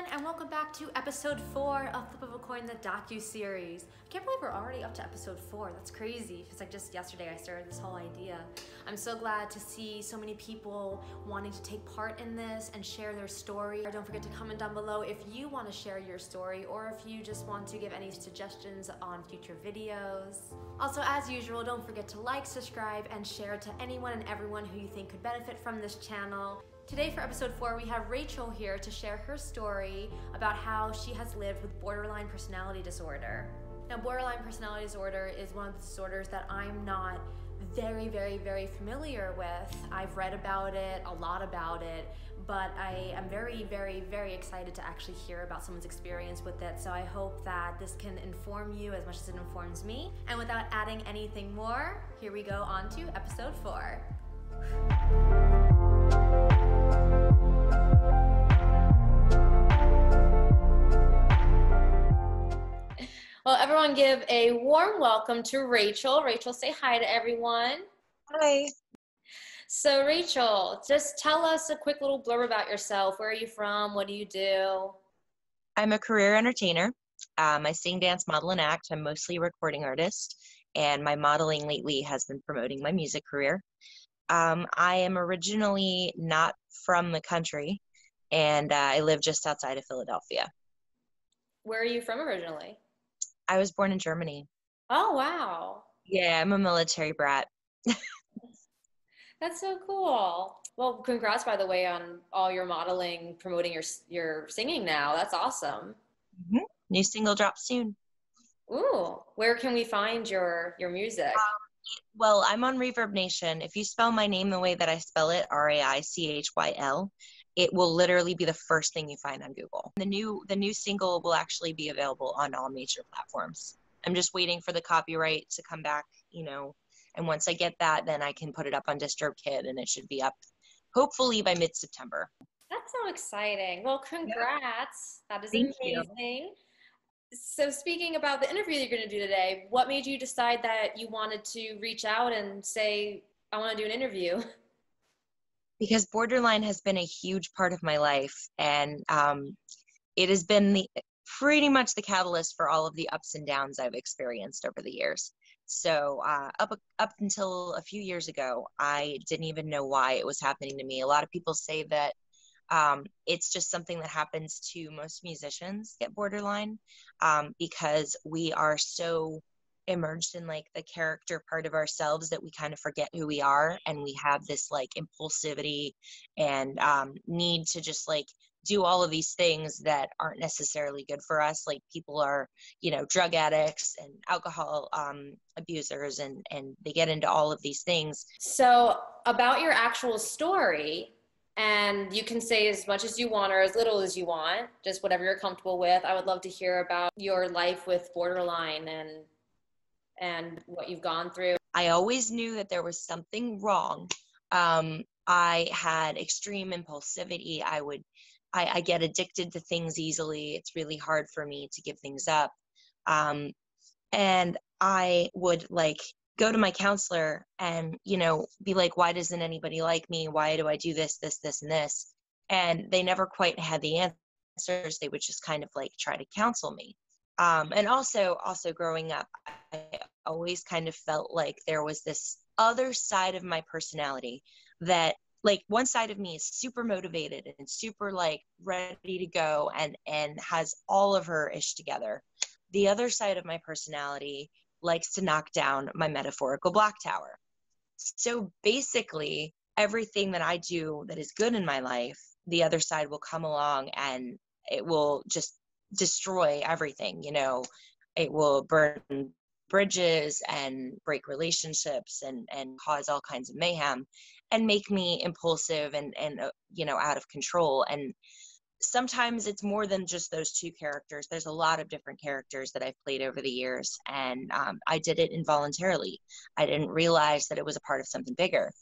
and welcome back to episode 4 of Flip of a Coin, the docu-series. I can't believe we're already up to episode 4. That's crazy. It's like just yesterday I started this whole idea. I'm so glad to see so many people wanting to take part in this and share their story. Don't forget to comment down below if you want to share your story or if you just want to give any suggestions on future videos. Also, as usual, don't forget to like, subscribe, and share to anyone and everyone who you think could benefit from this channel. Today for episode 4, we have Raichyl here to share her story about how she has lived with borderline personality disorder. Now, borderline personality disorder is one of the disorders that I'm not very familiar with. I've read about it, a lot about it, but I am very excited to actually hear about someone's experience with it. So I hope that this can inform you as much as it informs me. And without adding anything more, here we go on to episode 4. Well, everyone give a warm welcome to Raichyl. Raichyl, say hi to everyone. Hi. So Raichyl, just tell us a quick little blurb about yourself. Where are you from? What do you do? I'm a career entertainer. I sing, dance, model, and act. I'm mostly a recording artist, and my modeling lately has been promoting my music career. I am originally not from the country, and I live just outside of Philadelphia. Where are you from originally? I was born in Germany. Oh, wow. Yeah, I'm a military brat. That's so cool. Well, congrats, by the way, on all your modeling, promoting your singing now. That's awesome. Mm-hmm. New single drops soon. Ooh, where can we find your music? Well, I'm on Reverb Nation. If you spell my name the way that I spell it, Raichyl, it will literally be the first thing you find on Google. The new single will actually be available on all major platforms. I'm just waiting for the copyright to come back, and once I get that, then I can put it up on DistroKid, and it should be up hopefully by mid-September. That's so exciting. Well, congrats. Yeah. That is Thank amazing. you. So speaking about the interview you're going to do today, what made you decide that you wanted to reach out and say, I want to do an interview? Because borderline has been a huge part of my life, and it has been pretty much the catalyst for all of the ups and downs I've experienced over the years. So up until a few years ago, I didn't even know why it was happening to me. A lot of people say that it's just something that happens to most musicians get borderline, because we are so immersed in like the character part of ourselves that we kind of forget who we are, and we have this like impulsivity and need to just like do all of these things that aren't necessarily good for us. Like people are, drug addicts and alcohol abusers, and they get into all of these things. So about your actual story, and you can say as much as you want or as little as you want, just whatever you're comfortable with. I would love to hear about your life with borderline and what you've gone through. I always knew that there was something wrong. I had extreme impulsivity. I get addicted to things easily. It's really hard for me to give things up. And I would like go to my counselor and, be like, why doesn't anybody like me? Why do I do this, and this? And they never quite had the answers. They would just kind of like try to counsel me. And also growing up, I always kind of felt like there was this other side of my personality that like one side of me is super motivated and super like ready to go and has all of her ish together. The other side of my personality likes to knock down my metaphorical block tower. So basically everything that I do that is good in my life, the other side will come along and it will just destroy everything. It will burn bridges and break relationships and cause all kinds of mayhem and make me impulsive and out of control. And sometimes it's more than just those two characters. There's a lot of different characters that I've played over the years, and I did it involuntarily. I didn't realize that it was a part of something bigger.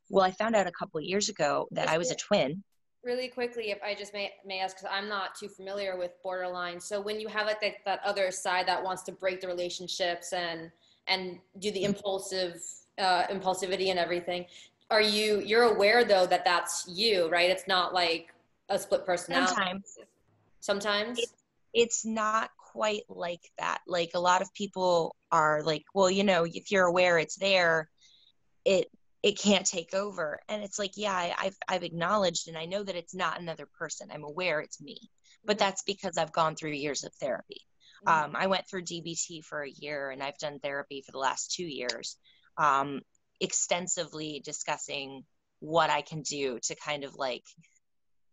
Well, I found out a couple of years ago that I was a twin. Really quickly, if I just may ask, because I'm not too familiar with borderline. So when you have like that other side that wants to break the relationships and do the impulsivity and everything, you're aware though that that's you, right? It's not like a split personality. Sometimes. sometimes? It's not quite like that. Like a lot of people are like, well, if you're aware it's there, it it can't take over. And it's like, yeah, I've acknowledged and I know that it's not another person. I'm aware it's me. But Mm-hmm. that's because I've gone through years of therapy. Mm-hmm. I went through DBT for a year and I've done therapy for the last 2 years, um, extensively discussing what I can do to kind of like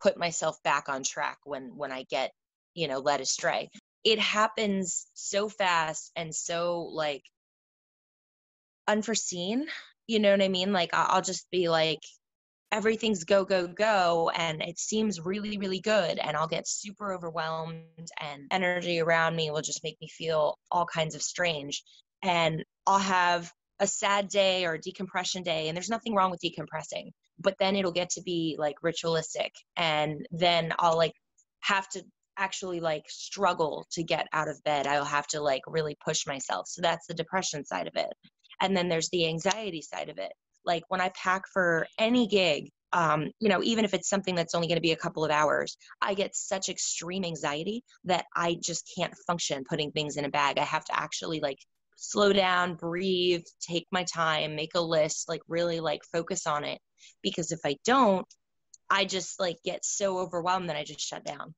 put myself back on track when I get, led astray. It happens so fast and so like unforeseen, you know what I mean? Like I'll just be like, everything's go, go, go. And it seems really, really good. And I'll get super overwhelmed and energy around me will just make me feel all kinds of strange. And I'll have a sad day or a decompression day. And there's nothing wrong with decompressing, but then it'll get to be like ritualistic. And then I'll like have to actually like struggle to get out of bed. I'll have to like really push myself. So that's the depression side of it. And then there's the anxiety side of it. Like when I pack for any gig, even if it's something that's only going to be a couple of hours, I get such extreme anxiety that I just can't function putting things in a bag. I have to actually like slow down, breathe, take my time, make a list, like really like focus on it. Because if I don't, I just like get so overwhelmed that I just shut down.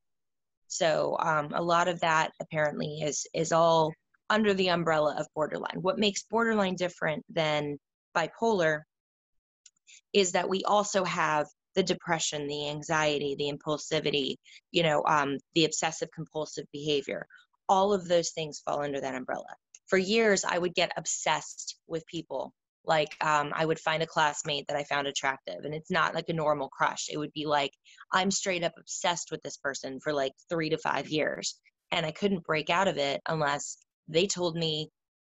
So a lot of that apparently is all under the umbrella of borderline. What makes borderline different than bipolar is that we also have the depression, the anxiety, the impulsivity, the obsessive compulsive behavior. All of those things fall under that umbrella. For years, I would get obsessed with people. Like I would find a classmate that I found attractive, and it's not like a normal crush. It would be like I'm straight up obsessed with this person for like 3 to 5 years, and I couldn't break out of it unless they told me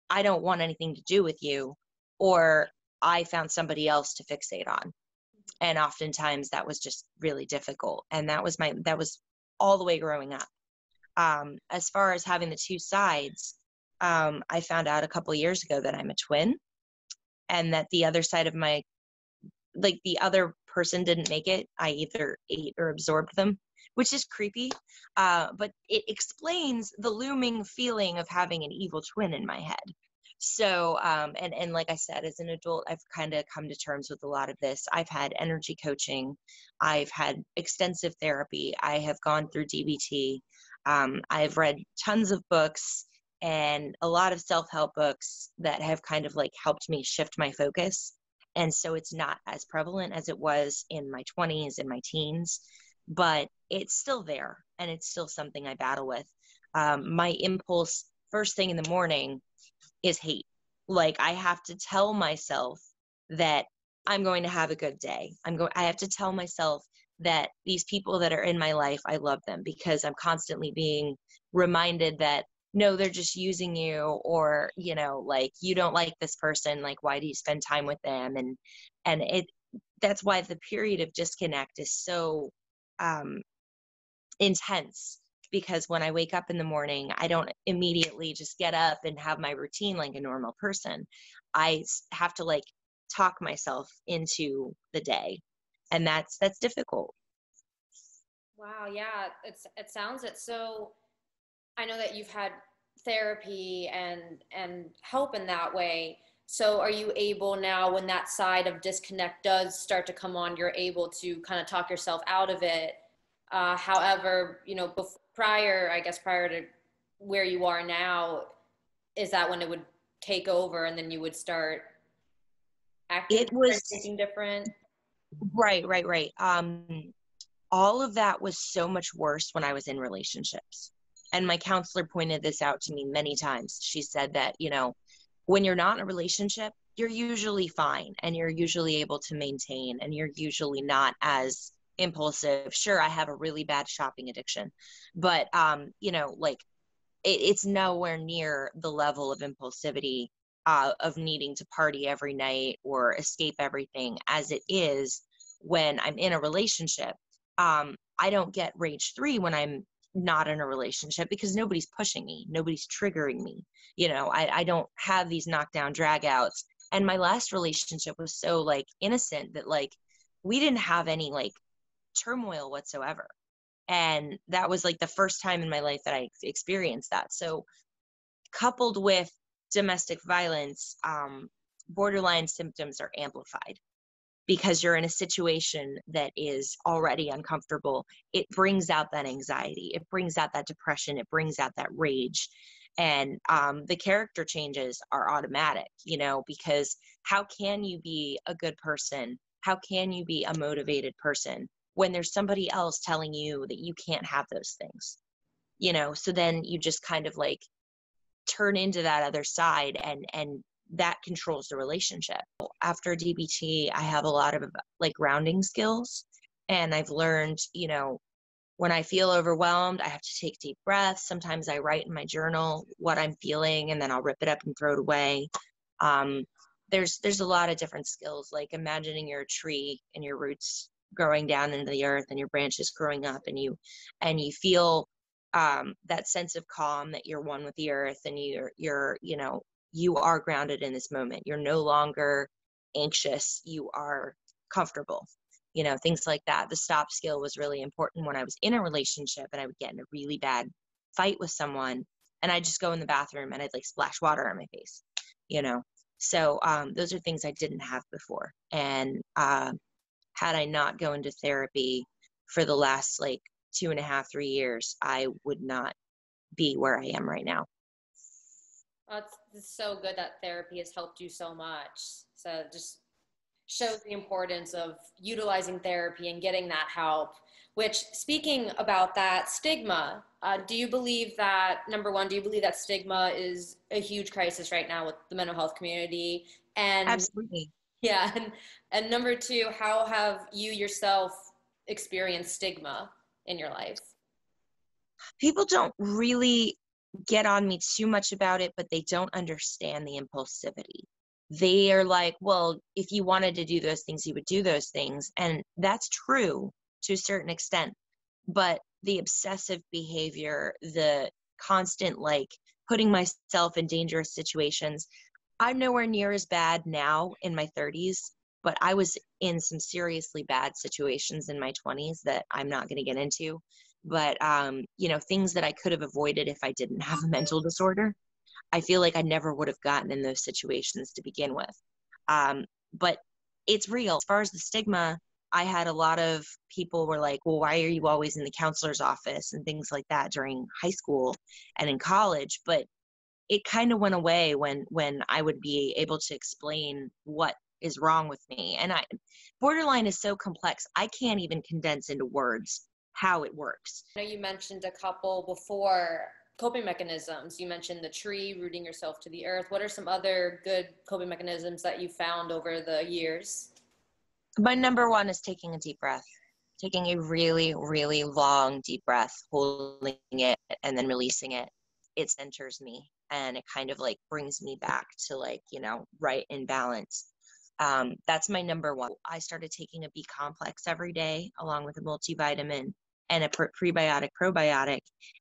I don't want anything to do with you, or I found somebody else to fixate on. And oftentimes that was just really difficult. And that was all the way growing up. As far as having the two sides, I found out a couple of years ago that I'm a twin, and that the other side of the other person didn't make it. I either ate or absorbed them, which is creepy. But it explains the looming feeling of having an evil twin in my head. So, and like I said, as an adult, I've kind of come to terms with a lot of this. I've had energy coaching. I've had extensive therapy. I have gone through DBT. I've read tons of books and a lot of self-help books that have kind of like helped me shift my focus. And so it's not as prevalent as it was in my 20s and my teens, but it's still there and it's still something I battle with. My impulse first thing in the morning is hate. Like I have to tell myself that I'm going to have a good day. I have to tell myself that these people that are in my life, I love them, because I'm constantly being reminded that no, they're just using you, or, like you don't like this person. Like, why do you spend time with them? And that's why the period of disconnect is so um, intense, because when I wake up in the morning, I don't immediately just get up and have my routine like a normal person. I have to like talk myself into the day, and that's difficult. Wow, yeah, it sounds it. So I know that you've had therapy and help in that way. So are you able now, when that side of disconnect does start to come on, you're able to kind of talk yourself out of it? However, prior to where you are now, is that when it would take over and then you would start acting It different, was thinking different? right. All of that was so much worse when I was in relationships. And my counselor pointed this out to me many times. She said that, when you're not in a relationship, you're usually fine and you're usually able to maintain and you're usually not as impulsive. Sure, I have a really bad shopping addiction, but, like it's nowhere near the level of impulsivity of needing to party every night or escape everything as it is when I'm in a relationship. I don't get rage 3 when I'm not in a relationship, because nobody's pushing me, nobody's triggering me. I don't have these knockdown drag outs. And my last relationship was so like innocent that like we didn't have any like turmoil whatsoever. And that was like the first time in my life that I experienced that. So coupled with domestic violence, borderline symptoms are amplified because you're in a situation that is already uncomfortable. It brings out that anxiety. It brings out that depression. It brings out that rage. And the character changes are automatic, because how can you be a good person? How can you be a motivated person when there's somebody else telling you that you can't have those things? So then you just kind of like turn into that other side, and that controls the relationship. After DBT, I have a lot of like grounding skills, and I've learned, when I feel overwhelmed, I have to take deep breaths. Sometimes I write in my journal what I'm feeling, and then I'll rip it up and throw it away. There's a lot of different skills, like imagining you're a tree and your roots growing down into the earth and your branches growing up, and you feel that sense of calm, that you're one with the earth, and you are grounded in this moment. You're no longer anxious. You are comfortable. Things like that. The stop skill was really important when I was in a relationship and I would get in a really bad fight with someone, and I'd just go in the bathroom and I'd like splash water on my face, So those are things I didn't have before. And had I not go into therapy for the last like 2.5, 3 years, I would not be where I am right now. Well, it's so good that therapy has helped you so much. So just shows the importance of utilizing therapy and getting that help. Which, speaking about that stigma, do you believe that, number one, do you believe that stigma is a huge crisis right now with the mental health community? And Absolutely. yeah, and number two, how have you yourself experienced stigma in your life? People don't really get on me too much about it, but they don't understand the impulsivity. They are like, well, if you wanted to do those things, you would do those things. And that's true to a certain extent. But the obsessive behavior, the constant like putting myself in dangerous situations, I'm nowhere near as bad now in my 30s, but I was in some seriously bad situations in my 20s that I'm not going to get into. But, things that I could have avoided if I didn't have a mental disorder. I feel like I never would have gotten in those situations to begin with. But it's real. As far as the stigma, I had a lot of people were like, well, why are you always in the counselor's office and things like that during high school and in college? But it kind of went away when I would be able to explain what is wrong with me. And borderline is so complex, I can't even condense into words how it works. I know you mentioned a couple before, coping mechanisms. You mentioned the tree, rooting yourself to the earth. What are some other good coping mechanisms that you found over the years? My number one is taking a deep breath, taking a really, really long, deep breath, holding it and then releasing it. It centers me, and it kind of like brings me back to like, right in balance. That's my number one. I started taking a B complex every day along with a multivitamin and a prebiotic, probiotic.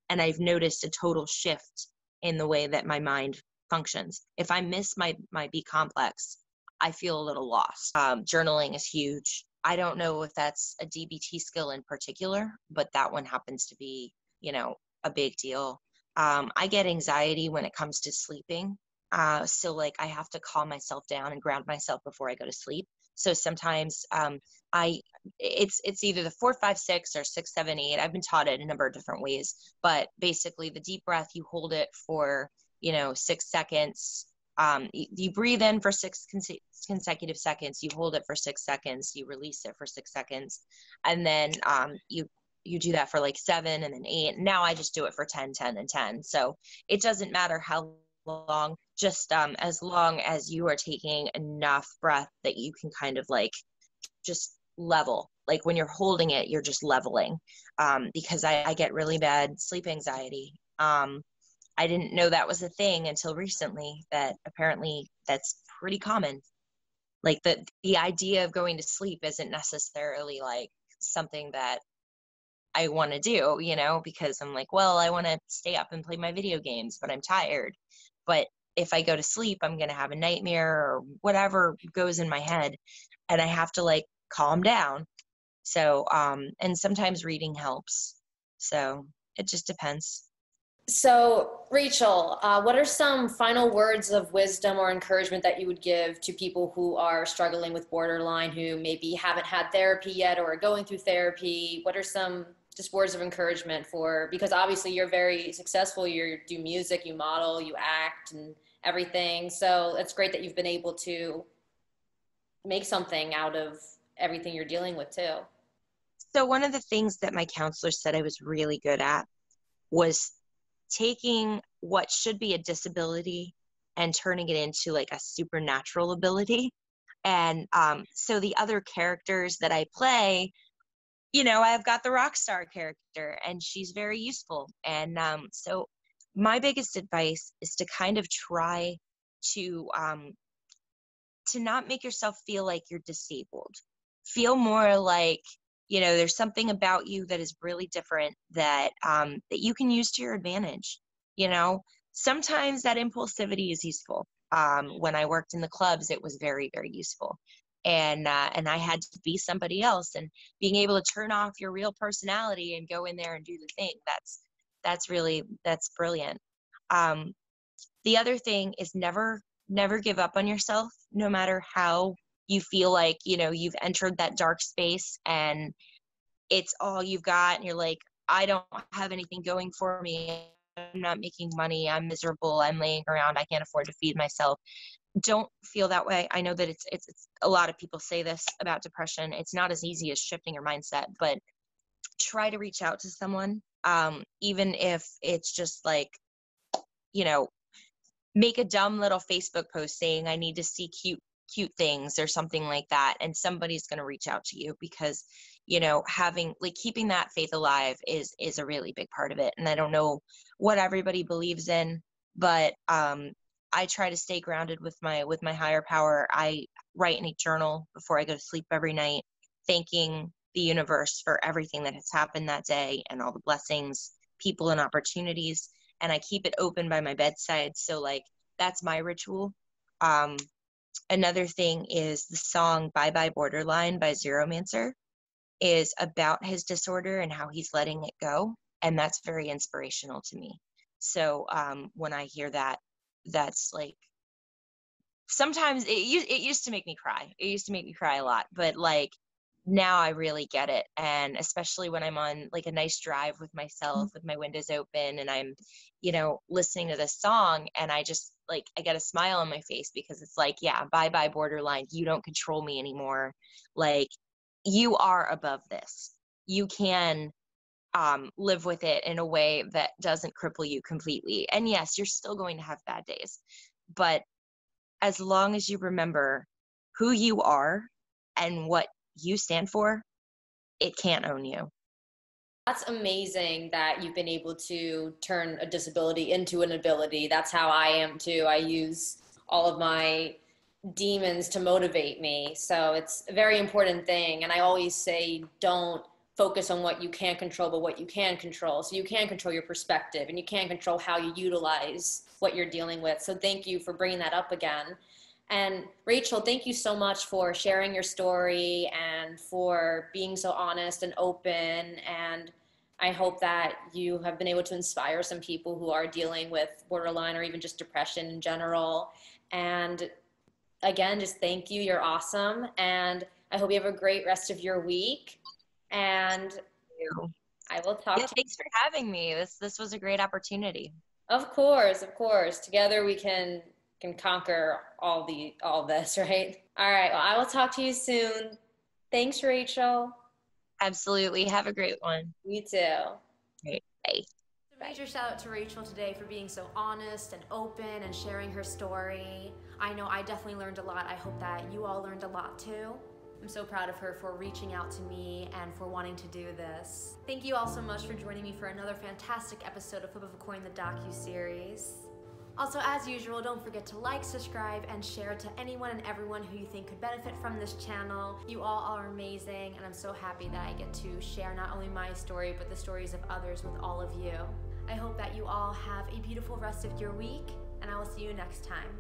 And I've noticed a total shift in the way that my mind functions. If I miss my B complex, I feel a little lost. Journaling is huge. I don't know if that's a DBT skill in particular, but that one happens to be, a big deal. I get anxiety when it comes to sleeping. So like I have to calm myself down and ground myself before I go to sleep. So sometimes it's either the 4, 5, 6 or 6, 7, 8. I've been taught it a number of different ways, but basically the deep breath, you hold it for, 6 seconds. You breathe in for 6 consecutive seconds. You hold it for 6 seconds. You release it for 6 seconds. And then you do that for like 7 and then 8. Now I just do it for 10, 10, and 10. So it doesn't matter how long, just as long as you are taking enough breath that you can kind of like just level. Like when you're holding it, you're just leveling. Because I get really bad sleep anxiety. I didn't know that was a thing until recently, that apparently that's pretty common. Like the idea of going to sleep isn't necessarily like something that I want to do, because I'm like, well, I want to stay up and play my video games, but I'm tired. But if I go to sleep, I'm going to have a nightmare or whatever goes in my head, and I have to like calm down. So, and sometimes reading helps. So it just depends. So, Raichyl, what are some final words of wisdom or encouragement that you would give to people who are struggling with borderline, who maybe haven't had therapy yet or are going through therapy? What are some just words of encouragement for, because obviously you're very successful, you do music, you model, you act and everything. So it's great that you've been able to make something out of everything you're dealing with too. So one of the things that my counselor said I was really good at was taking what should be a disability and turning it into like a supernatural ability. And so the other characters that I play, I've got the rock star character and she's very useful. And so my biggest advice is to kind of try to not make yourself feel like you're disabled. Feel more like, there's something about you that is really different that you can use to your advantage. Sometimes that impulsivity is useful. When I worked in the clubs, it was very, very useful. And I had to be somebody else, and being able to turn off your real personality and go in there and do the thing. That's brilliant. The other thing is never give up on yourself, no matter how you feel like, you've entered that dark space and it's all you've got. And you're like, I don't have anything going for me. I'm not making money. I'm miserable. I'm laying around. I can't afford to feed myself. Don't feel that way. I know that it's a lot of people say this about depression. It's not as easy as shifting your mindset, but try to reach out to someone. Even if it's just like, make a dumb little Facebook post saying I need to see cute things or something like that, and somebody's going to reach out to you, because keeping that faith alive is a really big part of it. And I don't know what everybody believes in, but I try to stay grounded with my higher power. I write in a journal before I go to sleep every night, thanking the universe for everything that has happened that day and all the blessings, people, and opportunities. And I keep it open by my bedside. So that's my ritual. Another thing is the song Bye Bye Borderline by Zeromancer is about his disorder and how he's letting it go. And that's very inspirational to me. So when I hear that, that's like, sometimes it used to make me cry. It used to make me cry a lot, but now I really get it. And especially when I'm on a nice drive with myself, with my windows open, and I'm, listening to this song, and I just I get a smile on my face, because it's yeah, bye bye borderline. You don't control me anymore. You are above this. You can live with it in a way that doesn't cripple you completely. And yes, you're still going to have bad days, but as long as you remember who you are and what you stand for, it can't own you. That's amazing that you've been able to turn a disability into an ability. That's how I am too. I use all of my demons to motivate me. So it's a very important thing. And I always say, don't focus on what you can't control, but what you can control. So you can control your perspective, and you can control how you utilize what you're dealing with. So thank you for bringing that up again. And Raichyl, thank you so much for sharing your story and for being so honest and open. And I hope that you have been able to inspire some people who are dealing with borderline or even just depression in general. And again, just thank you. You're awesome. And I hope you have a great rest of your week. And I will talk to you. Thanks for having me. This was a great opportunity. Of course, of course. Together we can conquer all this, right? All right. Well, I will talk to you soon. Thanks, Raichyl. Absolutely. Have a great one. You too. Great. Bye. A major shout out to Raichyl today for being so honest and open and sharing her story. I know I definitely learned a lot. I hope that you all learned a lot too. I'm so proud of her for reaching out to me and for wanting to do this. Thank you all so much for joining me for another fantastic episode of Flip of a Coin, the docu-series. Also, as usual, don't forget to like, subscribe, and share to anyone and everyone who you think could benefit from this channel. You all are amazing, and I'm so happy that I get to share not only my story, but the stories of others with all of you. I hope that you all have a beautiful rest of your week, and I will see you next time.